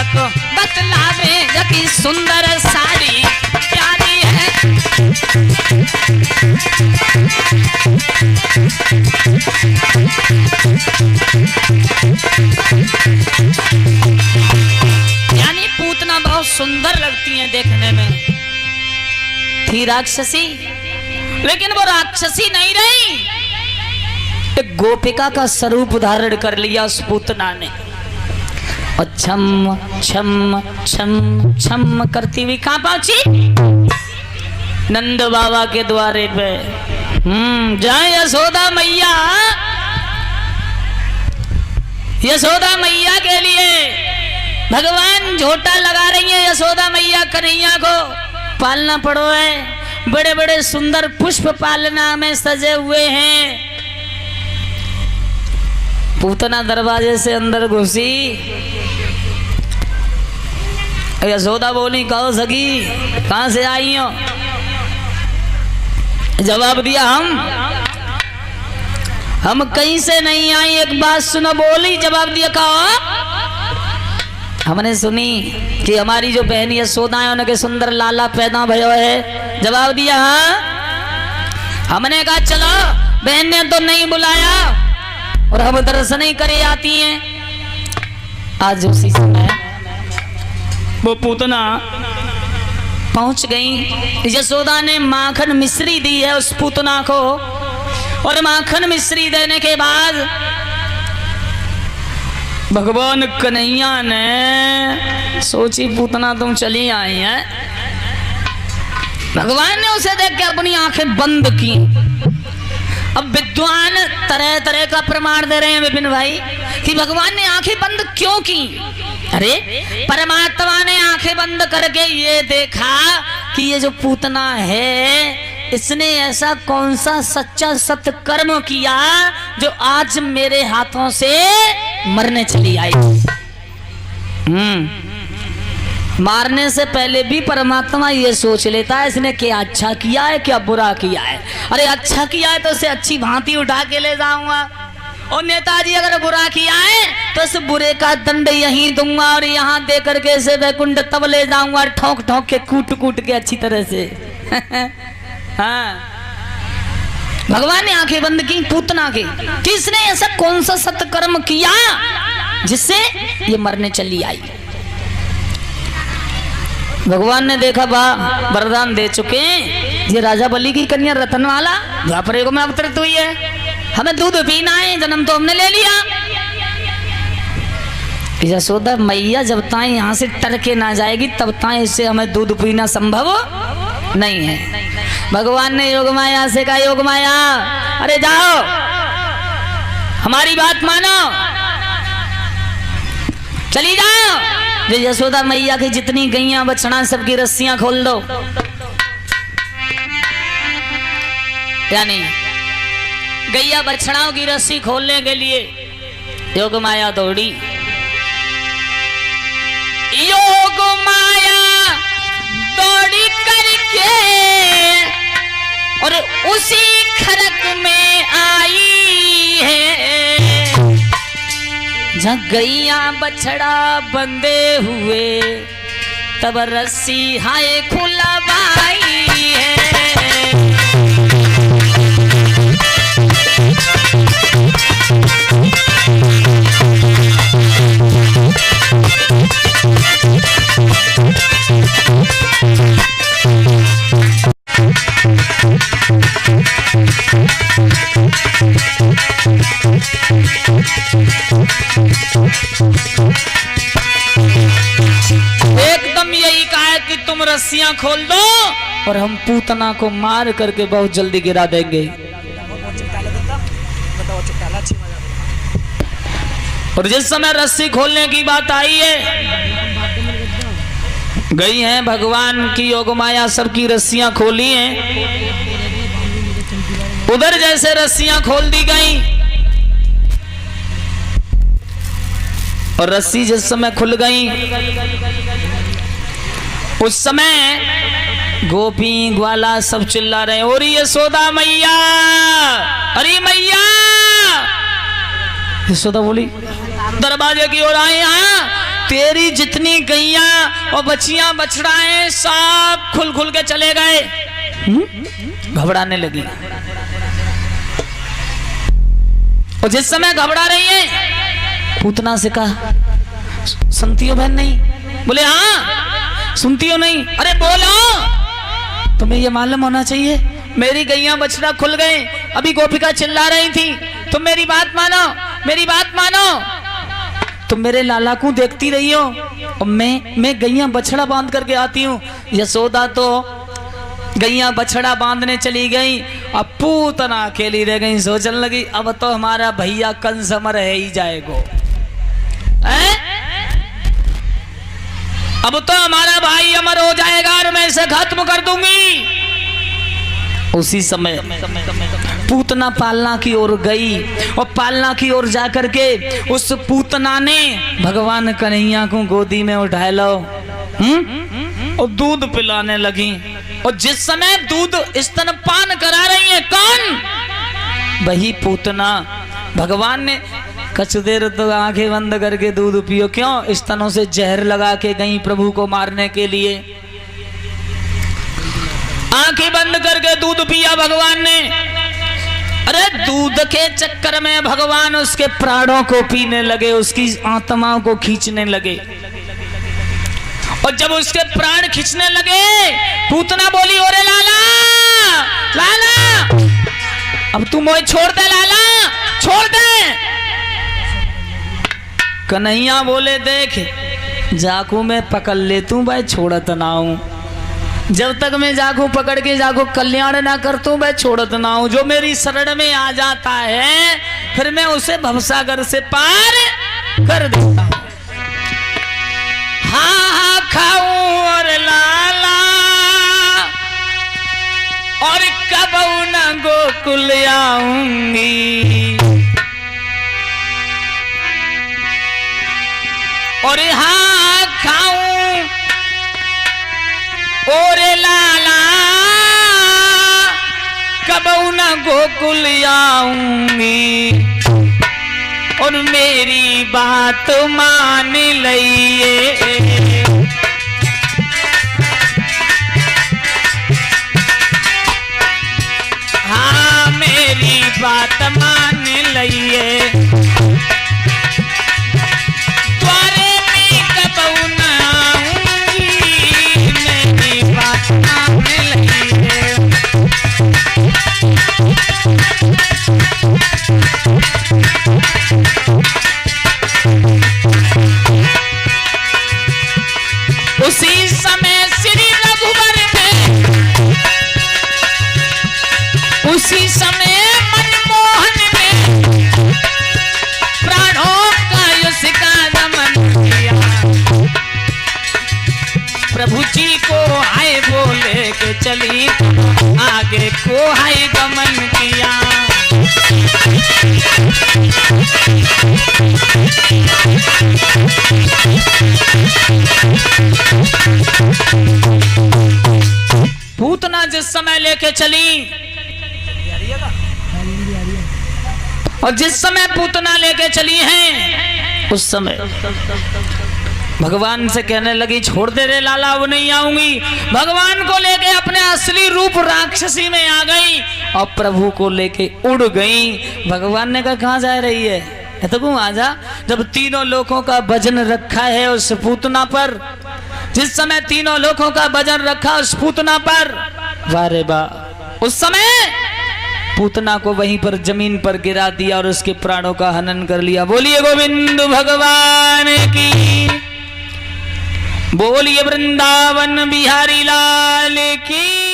बात बतलावे की सुंदर साड़ी प्यारी है। यानी पूतना बहुत सुंदर लगती है देखने में। थी राक्षसी, लेकिन वो राक्षसी नहीं रही, एक गोपिका का स्वरूप धारण कर लिया उस पूतना ने। और छम छम छम छम करती हुई कहां पहुंची? नंद बाबा के द्वारे पे। जय यशोदा मैया। यशोदा मैया के लिए भगवान झोटा लगा रही है। यशोदा मैया कन्हैया को पालना पड़ो है। बड़े बड़े सुंदर पुष्प पालना में सजे हुए हैं। पूतना दरवाजे से अंदर घुसी। यशोदा बोली, कहो सखी कहां से आई हो? जवाब दिया, हम कहीं से नहीं आई, एक बात सुनो। बोली, जवाब दिया, कहो। हमने सुनी कि हमारी जो बहन यशोदा है उनके सुंदर लाला पैदा भयो है। जवाब दिया, हाँ। हमने कहा चलो, बहन ने तो नहीं बुलाया और हम दर्शन ही करे आती हैं। आज उसी समय वो पूतना पहुंच गई। यशोदा ने माखन मिश्री दी है उस पूतना को, और माखन मिश्री देने के बाद भगवान कन्हैया ने सोची पूतना तुम चली आई हैं। भगवान ने उसे देख के अपनी आंखें बंद की। अब विद्वान तरह तरह का प्रमाण दे रहे हैं विपिन भाई कि भगवान ने आंखें बंद क्यों की। अरे परमात्मा ने आंखें बंद करके ये देखा कि ये जो पूतना है इसने ऐसा कौन सा सच्चा सत्य कर्म किया जो आज मेरे हाथों से मरने चली आई। मारने से पहले भी परमात्मा ये सोच लेता है इसने क्या अच्छा किया है क्या बुरा किया है। अरे अच्छा किया है तो उसे अच्छी भांति उठा के ले जाऊंगा, और नेताजी अगर बुरा किया है तो इस बुरे का दंड यहीं दूंगा और यहाँ दे करके इसे वैकुंठ तब ले जाऊंगा, ठोक ठोक के कूट कूट के अच्छी तरह से। हाँ, भगवान ने आंखें बंद की पूतना की कि इसने ऐसा कौन सा सत्कर्म किया जिससे ये मरने चली आई। भगवान ने देखा, वाह वरदान दे चुके ये राजा बलि की कन्या रतनवाला द्वापर युग में अवतरित हुई है, हमें दूध पीना है, जन्म तो हमने ले लिया। यशोदा मैया जब तक यहाँ से टर के ना जाएगी तब तक इससे हमें दूध पीना संभव नहीं है। भगवान ने योग माया से कहा, योग माया अरे जाओ हमारी बात मानो, चली जाओ। जो यशोदा मैया की जितनी गैया बछड़ा सबकी रस्सियां खोल दो। यानी गैया बछड़ाओं की रस्सी खोलने के लिए योग माया दौड़ी। योग माया दौड़ी करके और उसी खरक में आई है जहाँ गैया बछड़ा बंधे हुए तब रस्सी हाय खुलवाई है। एकदम यही कहा है कि तुम रस्सियां खोल दो और हम पूतना को मार करके बहुत जल्दी गिरा देंगे। और जिस समय रस्सी खोलने की बात आई है, गई हैं भगवान की योग माया सबकी रस्सियां खोली हैं। उधर जैसे रस्सियां खोल दी गई और रस्सी जिस समय खुल गई उस समय गोपी ग्वाला सब चिल्ला रहे, और यशोदा मैया, अरे मैया। यशोदा बोली दरवाजे की ओर आए, तेरी जितनी गैया और बच्चियां बछड़ाएं सब खुल खुल के चले गए। घबराने लगी। और जिस समय घबरा रही है, पूतना से कहा, सुनती हो बहन? नहीं। बोले हाँ। सुनती हो? नहीं। अरे बोलो, तुम्हें ये मालूम होना चाहिए मेरी गैया बछड़ा खुल गए। अभी गोपिका चिल्ला रही थी, तुम मेरी बात मानो, मेरी बात मानो। तुम मेरे लाला को देखती रही हो और मैं गैया बछड़ा बांध करके आती हूँ। यशोदा तो गैया बछड़ा बांधने चली गई, अब पूतना अकेली रह गई। सोचने लगी अब तो हमारा भैया कंस अमर है ही जाएगो, अब तो हमारा भाई अमर हो जाएगा और मैं इसे खत्म कर दूंगी। उसी समय पूतना पालना की ओर गई और पालना की ओर जाकर के उस पूतना ने भगवान कन्हैया को गोदी में उठा लो और दूध पिलाने लगी। और जिस समय दूध स्तनपान करा रही है कौन? वही पूतना। भगवान ने कुछ देर तो आंखें बंद करके दूध पियो, क्यों? स्तनों से जहर लगा के गई प्रभु को मारने के लिए। आंखें बंद करके दूध पिया भगवान ने। अरे दूध के चक्कर में भगवान उसके प्राणों को पीने लगे, उसकी आत्मा को खींचने लगे। और जब उसके प्राण खींचने लगे, पूतना बोली, ओरे लाला, लाला, अब तू मोह छोड़ दे लाला, छोड़ दे। कन्हैया बोले, देख जाकू मैं पकड़ ले तू भाई, छोड़त ना हूं। जब तक मैं जाकू पकड़ के जाकू कल्याण ना करता हूं, मैं छोड़त ना हूं। जो मेरी शरण में आ जाता है फिर मैं उसे भवसागर से पार कर देता हूं। हाँ हाँ खाऊं और लाला, और कब न गोकुल आऊंगी। और हाँ खाऊं और लाला, कब न गोकुल आऊंगी। और मेरी बात मान लइए, हाँ मेरी बात मान लइए। द्वारे में कब न आऊंगी, मेरी बात मान लइए। उसी समय श्री रघुवर में, उसी समय मनमोहन में प्राणों का उसका दमन किया। प्रभु जी को हाय बोले के चली, आगे को हाय गमन किया। पूतना जिस समय लेके चली, और जिस समय पूतना लेके चली हैं, उस समय भगवान से कहने लगी, छोड़ दे रे लाला, वो नहीं आऊंगी। भगवान को लेके अपने असली रूप राक्षसी में आ गई और प्रभु को लेके उड़ गई। भगवान ने कहा, कहाँ जा रही है? तो तू आजा, जब तीनों लोगों का वजन रखा है उस पूतना पर। जिस समय तीनों लोगों का वजन रखा उस पूतना पर, वारे वाह, उस समय पूतना को वहीं पर जमीन पर गिरा दिया और उसके प्राणों का हनन कर लिया। बोलिए गोविंद भगवान की, बोलिए वृंदावन बिहारी लाल की।